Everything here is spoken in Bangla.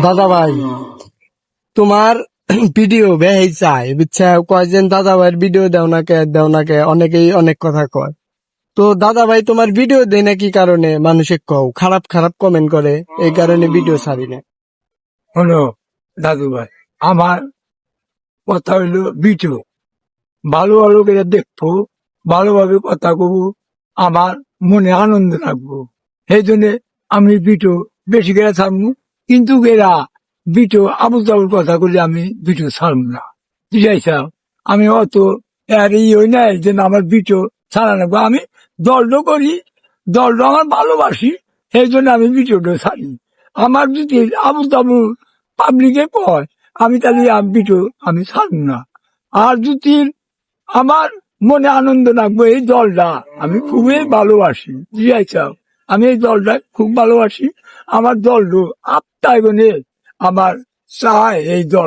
দাদা ভাই তোমার ভিডিও বেহাই চাই বুঝছা, কয়জন দাদা ভাইয়ের ভিডিও দেও না কে অনেকেই অনেক কথা কয়। তো দাদা ভাই তোমার ভিডিও দেয় না কি কারণে? মানুষে কও খারাপ খারাপ কমেন্ট করে, এই কারণে ভিডিও ছাড়ি না। হলো দাদু ভাই, আমার কথা হইলো ভিডিও ভালো ভালো করে দেখবো, ভালোভাবে কথা কব, আমার মনে আনন্দ থাকবো। সেই জন্য আমি ভিডিও বেশি করে ছাড়বো, কিন্তু এরা ভিডিও আবুল তাবুল কথা করলে আমি ভিডিও ছাড়বো না। বুঝাইছাও, আমি অত আর হই নাই যে আমার ভিডিও ছাড়া লাগবো। আমি দলটা করি, দলটা আমার ভালোবাসি, সেই জন্য আমি ভিডিওটা ছাড়ি। আমার যদি আবুল তাবুল পাবলিকে কয়, আমি তাহলে ভিডিও আমি ছাড়বো না। আর যদি আমার মনে আনন্দ লাগবে, এই দলটা আমি খুবই ভালোবাসি। বুঝাইছাও, আমি এই দলটা খুব ভালোবাসি। আমার দলটা আত্মায় গনে আমার চায় এই দল।